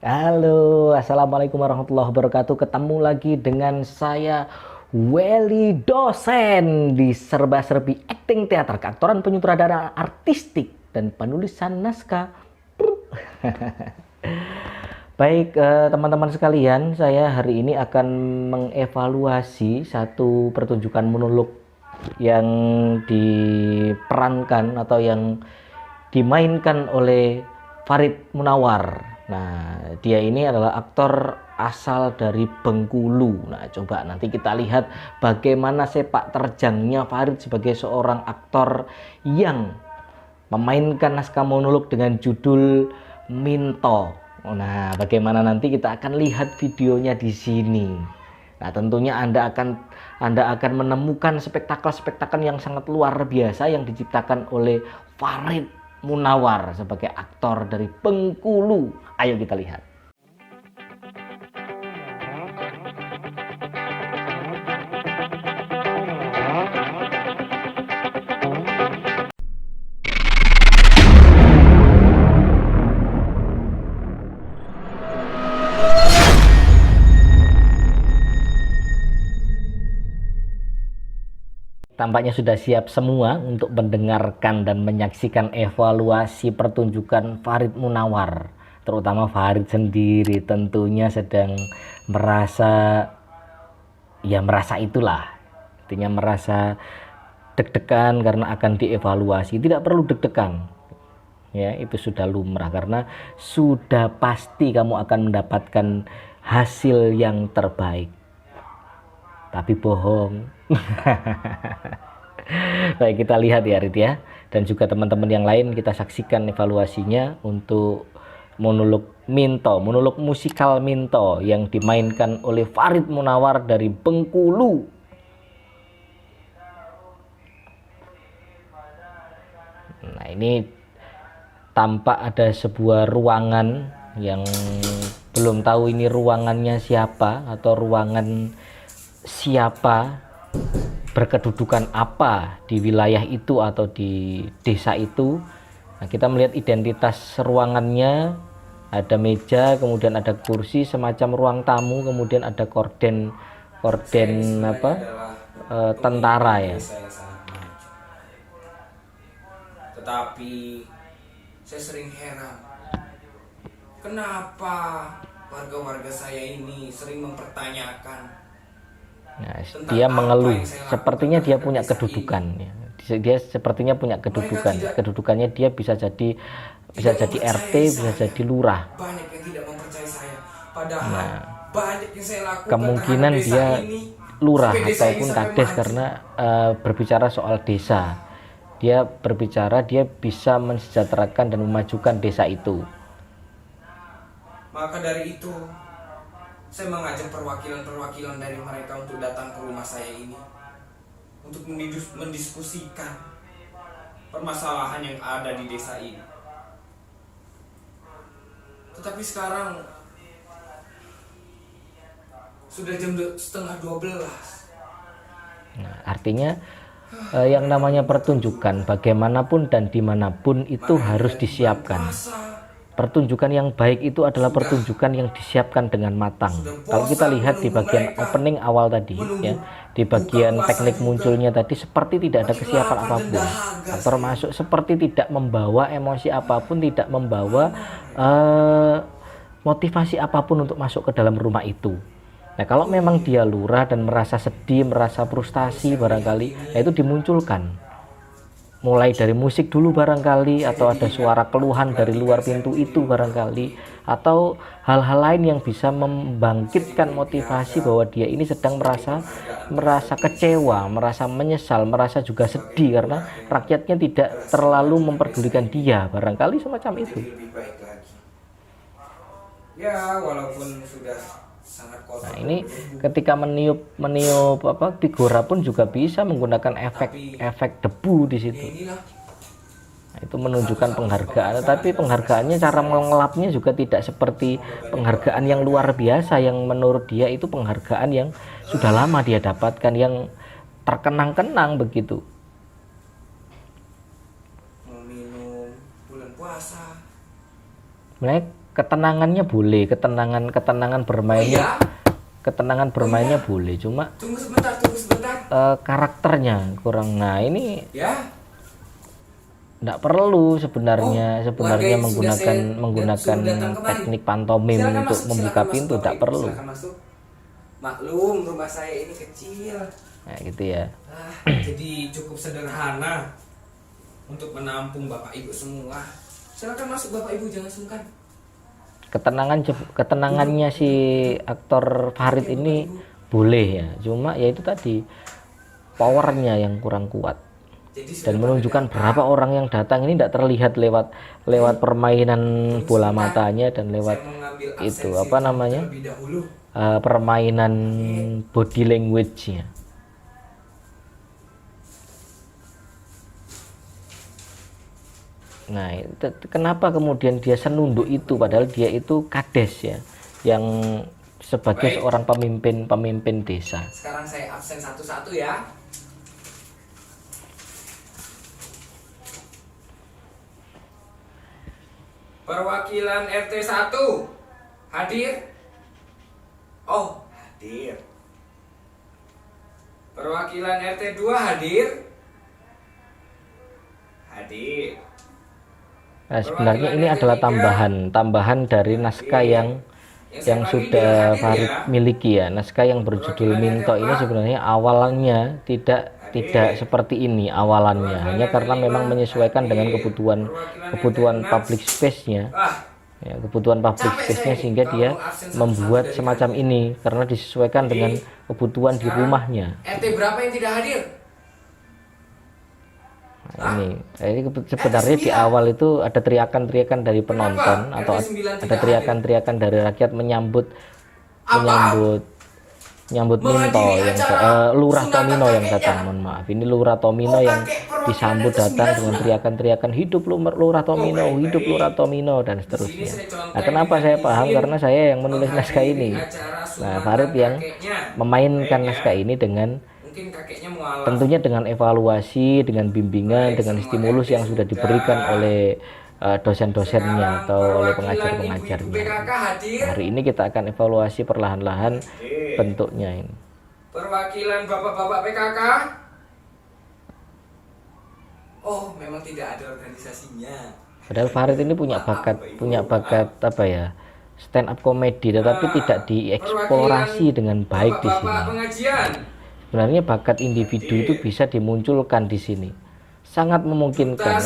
Halo, assalamualaikum warahmatullahi wabarakatuh. Ketemu lagi dengan saya Welly dosen di serba-serbi akting teater, keaktoran, penyutradara artistik dan penulisan naskah. Baik, teman-teman sekalian, saya hari ini akan mengevaluasi satu pertunjukan monolog yang diperankan atau yang dimainkan oleh Farid Munawar. Nah, dia ini adalah aktor asal dari Bengkulu. Nah, coba nanti kita lihat bagaimana sepak terjangnya Farid sebagai seorang aktor yang memainkan naskah monolog dengan judul Minto. Nah, bagaimana nanti kita akan lihat videonya di sini. Nah, tentunya Anda akan menemukan spektakel-spektakel yang sangat luar biasa yang diciptakan oleh Farid Munawar sebagai aktor dari Bengkulu. Ayo kita lihat. Tampaknya sudah siap semua untuk mendengarkan dan menyaksikan evaluasi pertunjukan Farid Munawar. Terutama Farid sendiri tentunya sedang merasa, ya merasa itulah. Artinya merasa deg-degan karena akan dievaluasi. Tidak perlu deg-degan. Ya, itu sudah lumrah karena sudah pasti kamu akan mendapatkan hasil yang terbaik. Tapi bohong. Baik, kita lihat ya Rit ya, dan juga teman-teman yang lain, kita saksikan evaluasinya untuk monolog Minto, monolog musikal Minto yang dimainkan oleh Farid Munawar dari Bengkulu. Nah, ini tampak ada sebuah ruangan yang belum tahu ini ruangannya siapa atau ruangan siapa, berkedudukan apa di wilayah itu atau di desa itu. Nah, kita melihat identitas ruangannya, ada meja, kemudian ada kursi semacam ruang tamu, kemudian ada korden apa tentara ya. Tetapi saya sering heran, kenapa warga-warga saya ini sering mempertanyakan. Nah, dia mengeluh, sepertinya dia punya kedudukan ya. Dia sepertinya punya kedudukan. Kedudukannya dia bisa jadi RT, bisa jadi lurah. Banyak yang tidak mempercayai saya. Padahal Nah, banyak yang saya lakukan kemungkinan terhadap desa dia ini, lurah sampai desa ini ataupun sampai kades maju. karena berbicara soal desa. Dia berbicara, dia bisa mensejahterakan dan memajukan desa itu. Maka dari itu, saya mengajak perwakilan-perwakilan dari mereka untuk datang ke rumah saya ini untuk mendiskusikan permasalahan yang ada di desa ini. Tetapi sekarang sudah jam setengah 12. Nah, artinya yang namanya pertunjukan bagaimanapun dan dimanapun itu harus disiapkan. Pertunjukan yang baik itu adalah pertunjukan yang disiapkan dengan matang. Kalau kita lihat di bagian opening awal tadi ya, di bagian teknik munculnya tadi seperti tidak ada kesiapan apapun, termasuk seperti tidak membawa emosi apapun, tidak membawa motivasi apapun untuk masuk ke dalam rumah itu. Nah, kalau memang dia lurah dan merasa sedih, merasa frustasi barangkali, nah itu dimunculkan. Mulai dari musik dulu barangkali, atau ada suara keluhan dari luar pintu itu barangkali, atau hal-hal lain yang bisa membangkitkan motivasi bahwa dia ini sedang merasa kecewa, merasa menyesal, merasa juga sedih karena rakyatnya tidak terlalu memperdulikan dia, barangkali semacam itu. Lebih baik lagi. Ya, walaupun sudah sangat kotor. Nah, ini ketika meniup apa figura pun juga bisa menggunakan efek debu di situ. Nah, itu menunjukkan penghargaan, tapi penghargaannya, cara mengelapnya juga tidak seperti penghargaan yang luar biasa yang menurut dia itu penghargaan yang sudah lama dia dapatkan, yang terkenang-kenang begitu. Mau minum bulan puasa. Sebenarnya ketenangannya boleh, ketenangan Oh bermainnya, iya, ketenangan bermainnya boleh, cuma tunggu sebentar. karakternya kurang. Nah ini Ya. tidak perlu Oh, sebenarnya warga yang sudah menggunakan suruh datang kemari. teknik pantomim Silakan untuk masuk, membuka silakan pintu, masuk, tidak Bapak Ibu, perlu. silakan masuk. Maklum, rumah saya ini kecil. Nah, gitu ya. Jadi cukup sederhana untuk menampung Bapak Ibu semua. Silakan masuk Bapak Ibu, jangan sungkan. Ketenangannya si aktor Farid ini boleh ya, cuma ya itu tadi powernya yang kurang kuat Jadi dan sudah menunjukkan pada berapa datang. orang yang datang ini tidak terlihat lewat permainan bola matanya dan lewat Saya mengambil itu absensi apa namanya terlebih dahulu. permainan body language-nya. Nah, kenapa kemudian dia senunduk itu padahal dia itu kades ya, yang sebagai Baik. seorang pemimpin desa. Sekarang saya absen satu-satu ya. Perwakilan RT 1 hadir? Oh, hadir. Perwakilan RT 2 hadir? Hadir. Nah, sebenarnya ini adalah tambahan dari naskah yang sudah Farid miliki ya. Naskah yang berjudul Minto ini sebenarnya awalannya tidak seperti ini awalannya, hanya karena memang menyesuaikan dengan kebutuhan public space-nya. Ya, kebutuhan public space-nya sehingga dia membuat semacam ini karena disesuaikan dengan kebutuhan di rumahnya. RT berapa yang tidak hadir? Nah, ini sebenarnya di awal itu ada teriakan-teriakan dari penonton atau ada teriakan-teriakan dari rakyat menyambut Minto yang Lurah Tomino yang datang. Mohon maaf, ini Lurah Tomino yang disambut datang dengan teriakan-teriakan hidup Lurah Tomino, hidup Lurah Tomino dan seterusnya. Nah, kenapa saya paham? Karena saya yang menulis naskah ini. Nah, Farid yang memainkan naskah ini dengan tentunya dengan evaluasi, dengan bimbingan, dengan stimulus yang sudah diberikan oleh dosen-dosennya atau oleh pengajar-pengajarnya. Hari ini kita akan evaluasi perlahan-lahan bentuknya ini. Perwakilan Bapak-bapak PKK? Oh, memang tidak ada organisasinya. Padahal Farid ini punya bakat apa ya? Stand up comedy, tetapi tidak dieksplorasi dengan baik di sini. Pengajian. Sebenarnya bakat individu itu bisa dimunculkan di sini. Sangat memungkinkan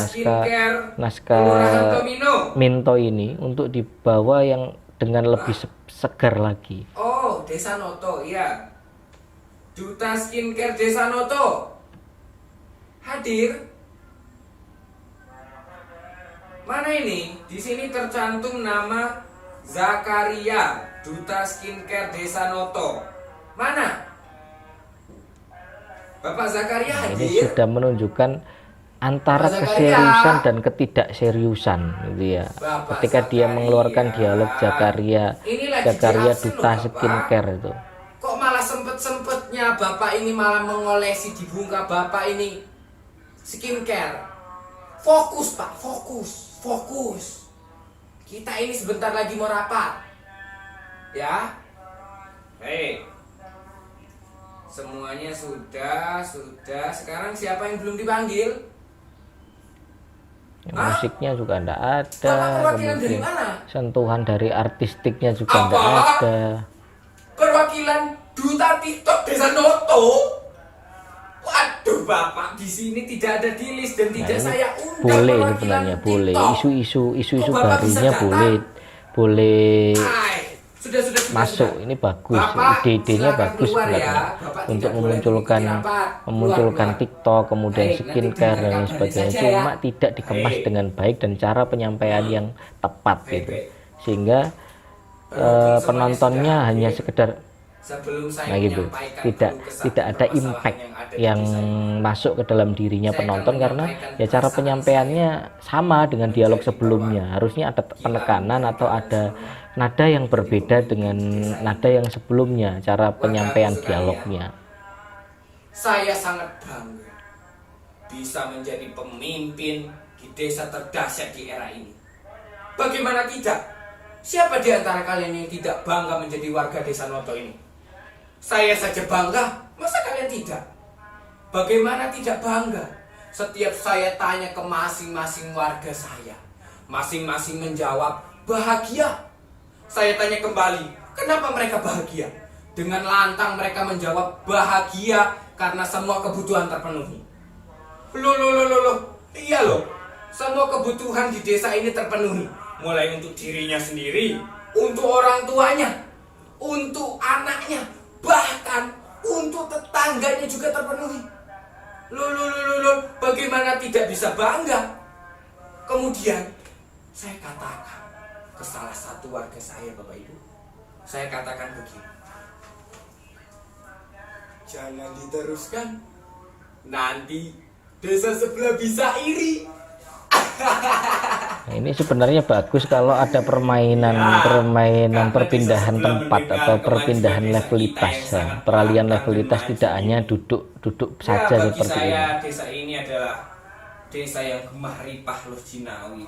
naskah Minto ini untuk dibawa yang dengan lebih segar lagi. Oh, Desa Noto, iya. Duta Skincare Desa Noto hadir. Mana ini? Di sini tercantum nama Zakaria, Duta Skincare Desa Noto. Mana? Bapak Zakaria hadir. Ini sudah menunjukkan antara keseriusan dan ketidakseriusan gitu ya. Ketika dia mengeluarkan dialog Zakaria Duta Skincare itu. Kok malah sempet-sempetnya Bapak ini malah mengolesi di muka Bapak ini skincare. Fokus Pak, fokus. Kita ini sebentar lagi mau rapat. Ya. Hei. Semuanya sudah. Sekarang siapa yang belum dipanggil? Musiknya juga tidak ada, kemudian sentuhan dari artistiknya juga tidak ada. Perwakilan Duta TikTok Desa Noto. Waduh, Bapak di sini tidak ada di list dan tidak saya undang. Boleh sebenarnya, boleh. Isu-isu barunya boleh masuk. Ini bagus, ide-idenya bagus sebenarnya untuk memunculkan TikTok, kemudian skincare dan sebagainya. Cuma tidak dikemas dengan baik dan cara penyampaian yang tepat gitu, sehingga penontonnya hanya sekedar gitu, tidak ada impact yang masuk ke dalam dirinya penonton karena ya cara penyampaiannya sama dengan dialog sebelumnya. Harusnya ada penekanan atau ada nada yang berbeda dengan nada yang sebelumnya, cara penyampaian dialognya. Saya sangat bangga bisa menjadi pemimpin di desa terdahsyat di era ini. Bagaimana tidak? Siapa di antara kalian yang tidak bangga menjadi warga desa Noto ini? Saya saja bangga, masa kalian tidak? Bagaimana tidak bangga? Setiap saya tanya ke masing-masing warga saya, masing-masing menjawab bahagia. Saya tanya kembali, kenapa mereka bahagia? Dengan lantang mereka menjawab bahagia karena semua kebutuhan terpenuhi. Loh, iya loh. Semua kebutuhan di desa ini terpenuhi. Mulai untuk dirinya sendiri, untuk orang tuanya, untuk anaknya, bahkan untuk tetangganya juga terpenuhi. Loh, bagaimana tidak bisa bangga? Kemudian saya katakan ke salah satu warga saya, Bapak Ibu. Saya katakan begini. Jangan diteruskan. Nanti desa sebelah bisa iri. Nah, ini sebenarnya bagus kalau ada permainan perpindahan tempat atau perpindahan levelitas, ya. Peralihan levelitas tidak hanya duduk saja Bagi seperti saya, ini. desa ini adalah desa yang gemah ripah loh Jinawi.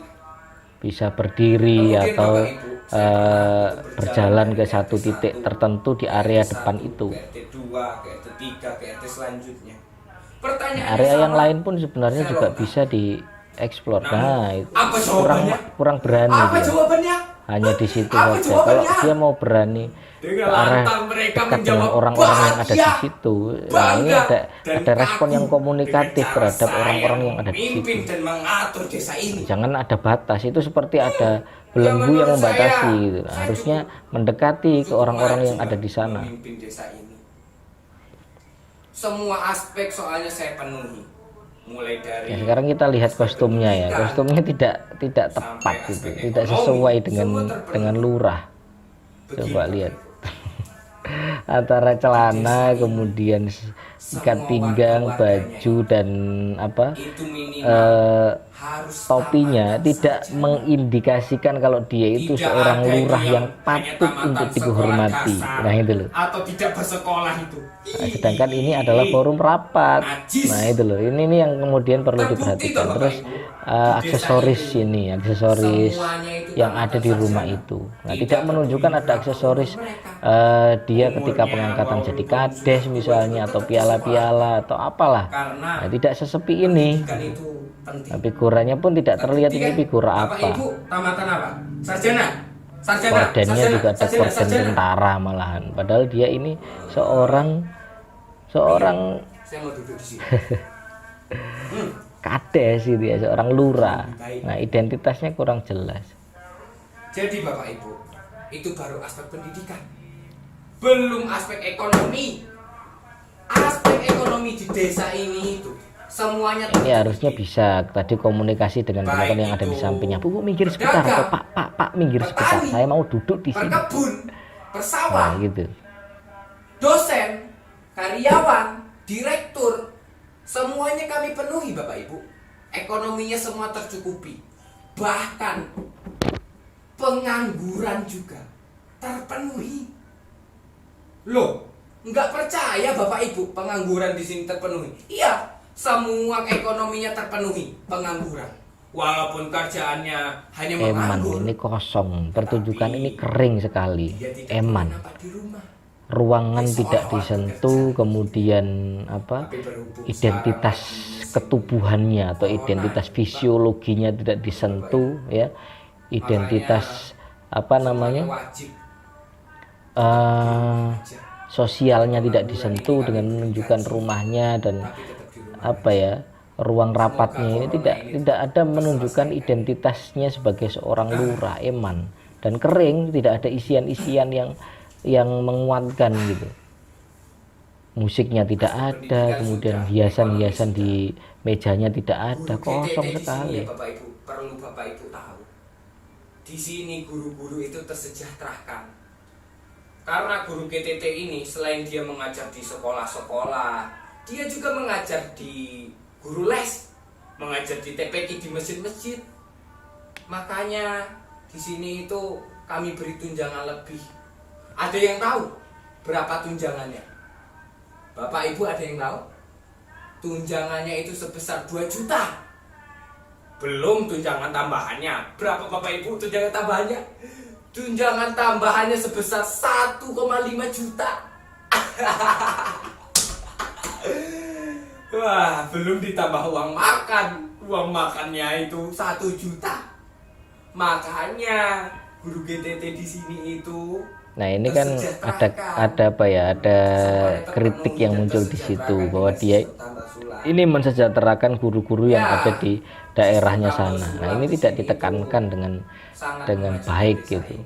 Bisa berdiri Kemudian, atau Bapak Ibu, saya berjalan ke dari satu RT titik 1, tertentu di area RT 1, depan itu. ke RT 2, ke RT 3, ke RT selanjutnya. Nah, Pertanyaannya area yang sama, lain pun sebenarnya saya juga lontar. bisa dieksplor. Namun, Nah, itu apa jawabannya? kurang berani Apa dia. jawabannya? Hanya di situ Apa saja. jawabannya? Kalau dia mau berani Dengan ke arah lantang mereka dekat dengan menjawab orang-orang yang ada di bahagia, situ, nah, ini bangga, dan ada respon yang kagum komunikatif dengan cara terhadap saya orang-orang yang ada di memimpin situ. dan mengatur desa ini. Jangan ada batas, itu seperti ada belenggu yang menurut membatasi saya, gitu. saya Harusnya cukup mendekati ke orang-orang yang maju ada di sana. memimpin desa ini. Semua aspek soalnya saya penuhi. Mulai dari Ya, sekarang kita lihat aspek kostumnya ya. pendidikan, Kostumnya tidak tepat sampai gitu, aspek tidak ekonomi, sesuai semua terpenuhi. dengan lurah. Begini, Coba Bapak lihat. Ibu. Antara celana, Desa ini, kemudian ikat semua pinggang, warga-warganya baju dan apa itu minimal harus topinya tamatkan tidak sarjana. mengindikasikan kalau dia itu Tidak seorang ada itu lurah yang hanya patut tamatan untuk sekolah dihormati. dasar Nah, itu loh. atau tidak bersekolah itu. Nah, sedangkan ini adalah forum rapat. Najis. Nah, itu loh. Ini yang kemudian perlu Terbukti diperhatikan. toh, Bapak Terus Ibu, di aksesoris desa ini, aksesoris semuanya itu yang tamatan ada di rumah sarjana. itu. Nah, Tidak tidak menunjukkan peduli ada berapa aksesoris umur mereka. dia ketika Umurnya pengangkatan walaupun jadi sudah kades tua misalnya juga atau tetap piala-piala atau apalah. Karena Nah, tidak sesepi ini. pendidikan itu penting. Nah, figuranya pun tidak terlihat ini Terbukti kan, figura Bapak apa. Ibu tamatan apa? Sarjana. Kordennya juga ada korden tentara malahan. Padahal dia ini seorang Saya mau duduk di sini. kades gitu ya, seorang lurah. Baik. Nah, identitasnya kurang jelas. Jadi Bapak Ibu, itu baru aspek pendidikan. Belum aspek ekonomi. Aspek ekonomi di desa ini itu semuanya Ini harusnya bisa tadi komunikasi dengan Baik teman-teman yang ada di itu sampingnya. Bu, minggir sebentar atau Pak, minggir sebentar. petani, Saya mau duduk di sini. berkebun, Nah, bersawah, gitu. dosen, karyawan, direktur, semuanya kami penuhi Bapak Ibu. Ekonominya semua tercukupi. Bahkan pengangguran juga terpenuhi. Loh, nggak percaya Bapak Ibu pengangguran di sini terpenuhi? Iya, semua ekonominya terpenuhi pengangguran. Walaupun kerjaannya hanya Eman menganggur, ini kosong, pertunjukan ini kering sekali. dia tidak Eman. pernah nampak di rumah. Ruangan Seolah-olah tidak disentuh, bekerja. kemudian apa? Tapi berhubung Identitas sekarang lagi ketubuhannya atau Corona, identitas Pak. fisiologinya tidak disentuh ya. Identitas apa namanya? wajib aja. Sosialnya tidak disentuh dengan menunjukkan rumahnya dan Tapi tetap di rumah. apa ya, ruang rapatnya ini tidak ada menunjukkan identitasnya sebagai seorang lurah. Eman dan kering, tidak ada isian-isian yang menguatkan gitu. Musiknya tidak ada, kemudian hiasan-hiasan di mejanya tidak ada, Guru kosong GTT di sini sekali. ya, Bapak Ibu, perlu Bapak Ibu tahu. Di sini guru-guru itu tersejahterakan. Karena guru GTT ini selain dia mengajar di sekolah-sekolah, dia juga mengajar di guru les, mengajar di TPQ, di masjid-masjid. Makanya di sini itu kami beri tunjangan lebih. Ada yang tahu berapa tunjangannya? Bapak Ibu ada yang tahu? Tunjangannya itu sebesar 2 juta. Belum tunjangan tambahannya. Berapa Bapak Ibu tunjangan tambahannya? Tunjangan tambahannya sebesar 1,5 juta. Wah, belum ditambah uang makan. Uang makannya itu 1 juta. Makanya guru GTT di sini itu, nah ini kan ada apa ya, ada kritik yang muncul di situ bahwa dia ini mensejahterakan guru-guru yang ada di daerahnya sana. Nah ini tidak ditekankan dengan baik gitu.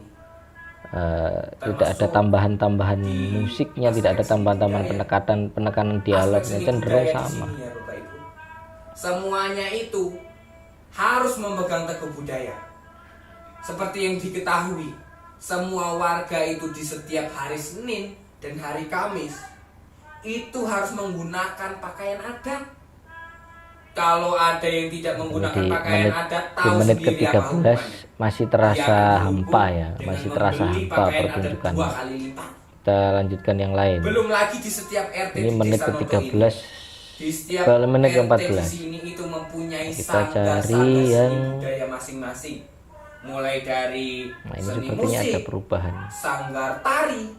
Tidak ada tambahan-tambahan musiknya, tidak ada tambahan-tambahan penekanan dialognya, cenderung sama. Semuanya itu harus memegang teguh budaya. Seperti yang diketahui, semua warga itu di setiap hari Senin dan hari Kamis itu harus menggunakan pakaian adat. Kalau ada yang tidak menggunakan pakaian adat, di menit ke-13 masih terasa hampa ya, masih terasa hampa pertunjukannya. Kita lanjutkan yang lain. Belum lagi di setiap RT ini menit ke-13 ke menit ke-14. Kita cari yang budaya masing-masing. Mulai dari ini sepertinya ada perubahan. Sanggar tari,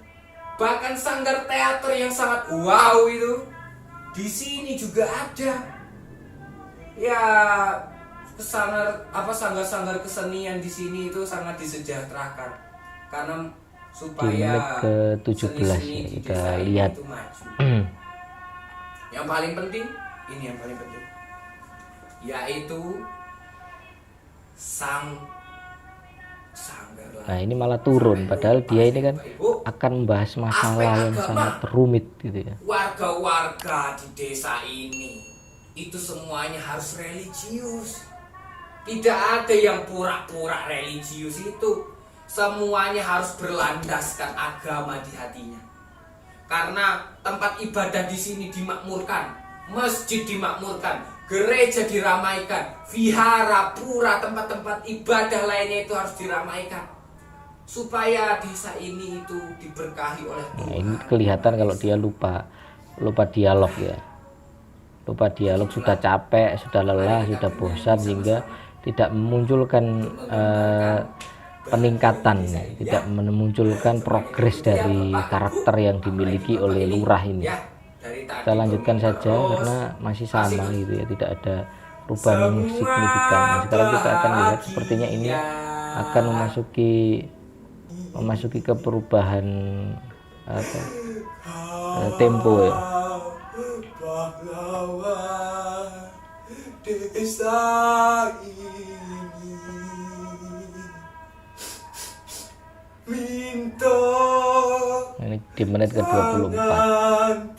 bahkan sanggar teater yang sangat wow itu di sini juga ada. Ya, sanggar-sanggar kesenian di sini itu sangat disejahterakan karena supaya di menit ke-17 ya, kita lihat. Yang paling penting, ini yang paling penting, yaitu sanggar. Nah ini malah turun, padahal dia ini kan akan membahas masalah yang sangat rumit gitu ya. Warga-warga di desa ini itu semuanya harus religius. Tidak ada yang pura-pura religius itu. Semuanya harus berlandaskan agama di hatinya. Karena tempat ibadah di sini dimakmurkan, masjid dimakmurkan, gereja diramaikan, vihara, pura, tempat-tempat ibadah lainnya itu harus diramaikan supaya desa ini itu diberkahi oleh Tuhan. Nah, ini kelihatan kalau dia lupa dialog ya. Lupa dialog, sudah capek, sudah lelah, sudah bosan sehingga tidak memunculkan peningkatan, tidak memunculkan progres dari karakter yang dimiliki oleh lurah ini. Kita lanjutkan saja karena masih sama gitu ya, tidak ada perubahan yang signifikan. Nah, sekarang kita akan lihat sepertinya ini akan memasuki ke perubahan tempo ya. Desa ini minta, ini di menit ke-24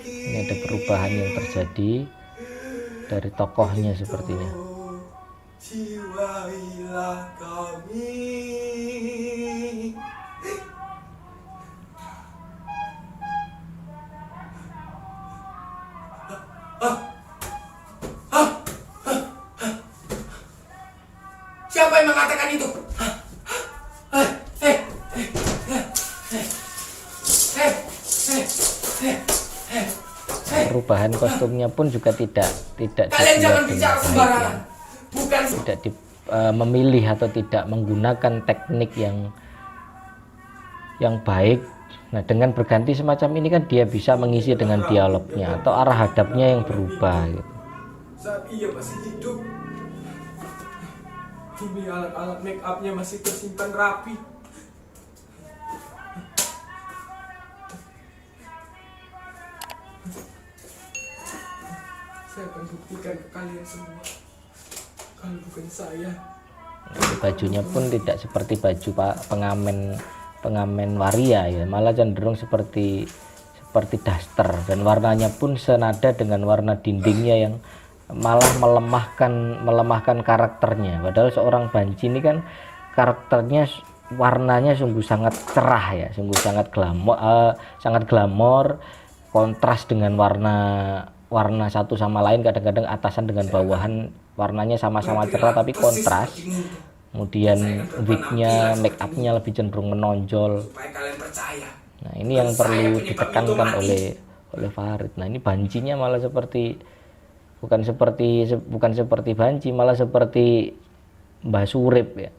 ini ada perubahan yang terjadi dari tokohnya sepertinya. Jiwailah kami. Siapa yang mengatakan itu? Perubahan kostumnya pun juga tidak Kalian jangan bicara sembarangan. Bukan tidak memilih atau tidak menggunakan teknik yang baik. Nah, dengan berganti semacam ini kan dia bisa mengisi dengan dialognya atau arah hadapnya yang berubah gitu. Saat ia masih hidup, ini alat-alat make upnya masih tersimpan rapi. Saya akan buktikan ke kalian semua kalau bukan saya. Bajunya pun tidak seperti baju pengamen waria ya, malah cenderung seperti daster, dan warnanya pun senada dengan warna dindingnya yang malah melemahkan karakternya. Padahal seorang Banci ini kan karakternya warnanya sungguh sangat cerah ya, sungguh sangat glamor, kontras dengan warna satu sama lain, kadang-kadang atasan dengan bawahan warnanya sama-sama cerah tapi kontras. Kemudian wignya, make upnya lebih cenderung menonjol. Nah ini yang perlu ditekankan oleh Farid. Nah ini Bancinya malah bukan seperti Banci, malah seperti Mbah Surip ya.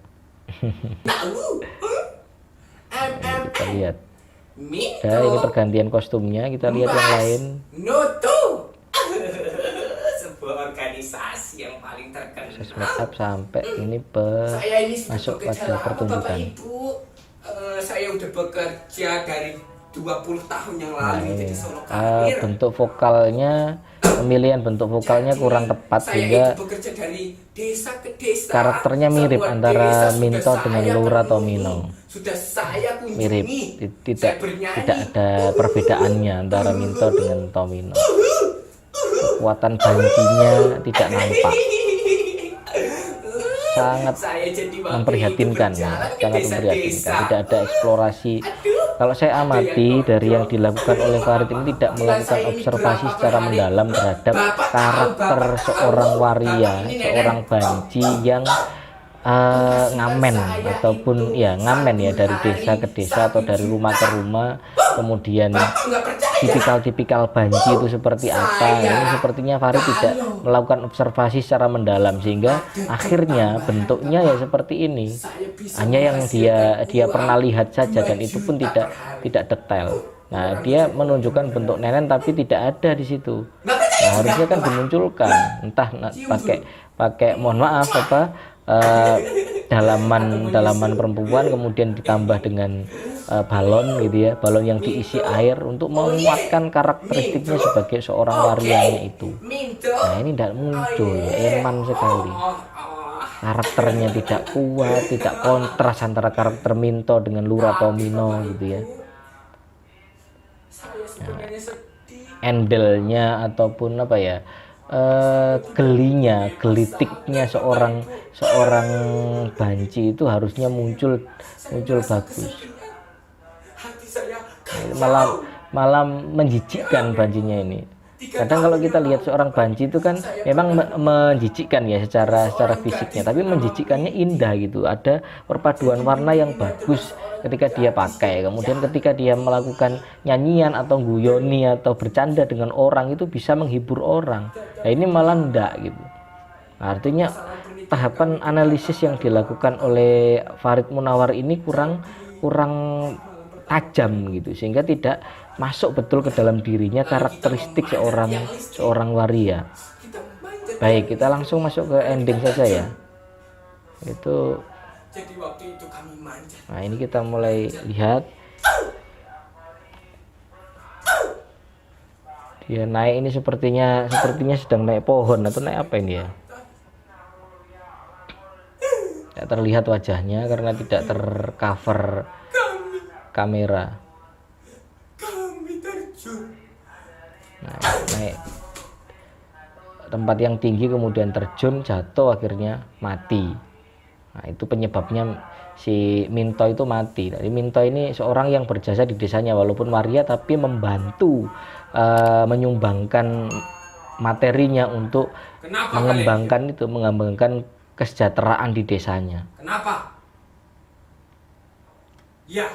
Kita lihat. Minto. Ini pergantian kostumnya, kita lihat yang lain. Noto. Sebuah organisasi yang paling terkenal. Proses make up sampai ini Saya ini sudah masuk bekerja pada lama, pertunjukan. Bapak Ibu. Saya udah bekerja dari 20 tahun yang Nah, lalu ini jadi solo karir. bentuk vokalnya, pemilihan bentuk vokalnya kurang tepat Saya sehingga itu bekerja dari desa ke desa. karakternya mirip Sebuah antara desa sudah Minto dengan saya Lura penuhi, Tomino. Sudah saya kunjungi. Mirip, Saya bernyanyi. tidak ada perbedaannya antara Minto dengan Tomino. Kekuatan bancinya tidak nampak, sangat Saya jadi waktu memprihatinkan, itu berjalan ke sangat desa-desa. memprihatinkan. Tidak ada eksplorasi. Aduh, Kalau saya amati dari yang dilakukan oleh Farid ini tidak melakukan Saya ini observasi berapa secara kali mendalam terhadap Bapak tahu, karakter Bapak tahu, seorang waria, Bapak ini nenek. seorang banci yang ngamen ataupun ya ngamen ya dari desa ke desa atau dari rumah ke rumah, kemudian Bapak nggak percaya. tipikal banci itu seperti apa. Ini sepertinya Farid tidak melakukan observasi secara mendalam sehingga akhirnya bentuknya ya seperti ini. Saya bisa Hanya yang dia menghasilkan pernah uang lihat saja dan 2 itu pun juta tidak per hari. detail. Nah, dia menunjukkan bentuk nenen tapi tidak ada di situ. Nggak percaya Nah, harusnya kan juga, dimunculkan, entah pakai mohon maaf dalaman perempuan kemudian ditambah dengan balon gitu ya, balon yang diisi air untuk menguatkan karakteristiknya sebagai seorang warianya itu. Minto. Nah, ini tidak muncul, eman sekali. Karakternya tidak kuat, tidak kontras antara karakter Minto dengan Lura Tomino gitu ya. Saya sebenarnya sedih. Endelnya ataupun apa ya, gelinya, gelitiknya seorang banci itu harusnya muncul bagus. Hati saya malah menjijikkan bancinya ini. Kadang kalau kita lihat seorang banci itu kan memang menjijikkan ya secara fisiknya, tapi menjijikkannya indah gitu. Ada perpaduan warna yang bagus ketika dia pakai. Kemudian ketika dia melakukan nyanyian atau guyoni atau bercanda dengan orang itu bisa menghibur orang. Nah, ini malah enggak gitu. Artinya tahapan analisis yang dilakukan oleh Farid Munawar ini kurang tajam gitu, sehingga tidak masuk betul ke dalam dirinya karakteristik seorang waria. Baik, kita langsung masuk ke ending saja ya. Itu Jadi waktu itu kami manja. nah, ini kita mulai lihat dia naik ini sepertinya sedang naik pohon atau naik apa ini ya. Tidak terlihat wajahnya karena tidak tercover kamera. Kami terjun. Nah, naik tempat yang tinggi kemudian terjun, jatuh, akhirnya mati. Nah, itu penyebabnya si Minto itu mati. Jadi Minto ini seorang yang berjasa di desanya walaupun waria tapi membantu menyumbangkan materinya untuk Kenapa mengembangkan kesejahteraan di desanya. Kenapa? Ya,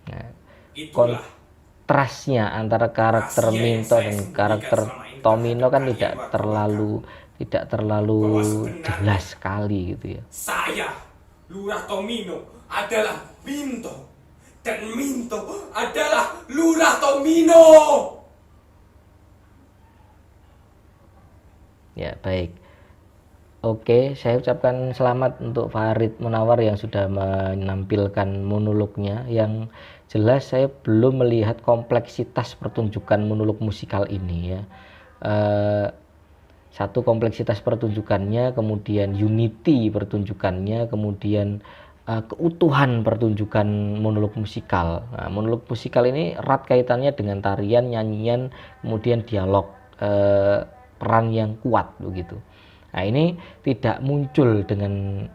Nah, itulah. kontrasnya antara karakter Rahasia yang Minto saya dan sembunyikan karakter selama ini Tomino kan terhadap tidak terlalu Bahwa sebenarnya jelas sekali gitu ya. Saya, Lurah Tomino, adalah Minto. Dan Minto adalah Lurah Tomino. Ya, baik. Oke, saya ucapkan selamat untuk Farid Munawar yang sudah menampilkan monolognya. Yang jelas saya belum melihat kompleksitas pertunjukan monolog musikal ini ya. Satu, kompleksitas pertunjukannya, kemudian unity pertunjukannya, kemudian keutuhan pertunjukan monolog musikal. Nah, monolog musikal ini erat kaitannya dengan tarian, nyanyian, kemudian dialog, peran yang kuat begitu. Nah, ini tidak muncul dengan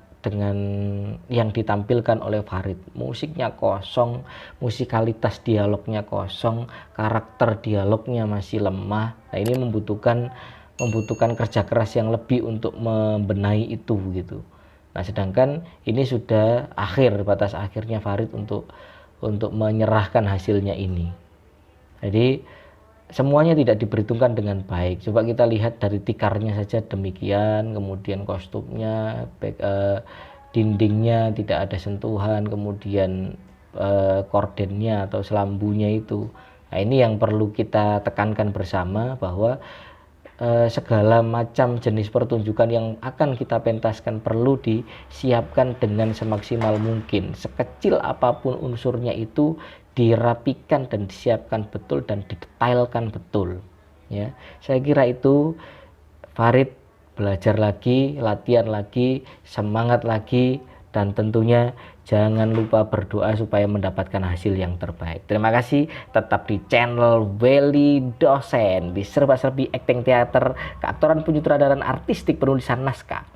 yang ditampilkan oleh Farid. Musiknya kosong, musikalitas dialognya kosong, karakter dialognya masih lemah. Nah, ini membutuhkan kerja keras yang lebih untuk membenahi itu gitu. Nah, sedangkan ini sudah batas akhirnya Farid untuk menyerahkan hasilnya ini. Jadi semuanya tidak diperhitungkan dengan baik. Coba kita lihat dari tikarnya saja demikian, kemudian kostumnya, dindingnya tidak ada sentuhan, kemudian kordennya atau selambunya itu. Nah, ini yang perlu kita tekankan bersama, bahwa segala macam jenis pertunjukan yang akan kita pentaskan perlu disiapkan dengan semaksimal mungkin. Sekecil apapun unsurnya itu dirapikan dan disiapkan betul dan didetailkan betul. Ya, saya kira itu. Farid, belajar lagi, latihan lagi, semangat lagi, dan tentunya jangan lupa berdoa supaya mendapatkan hasil yang terbaik. Terima kasih, tetap di channel Welly Dosen, di serba-serbi acting teater, keaktoran, penyutradaraan artistik, penulisan naskah.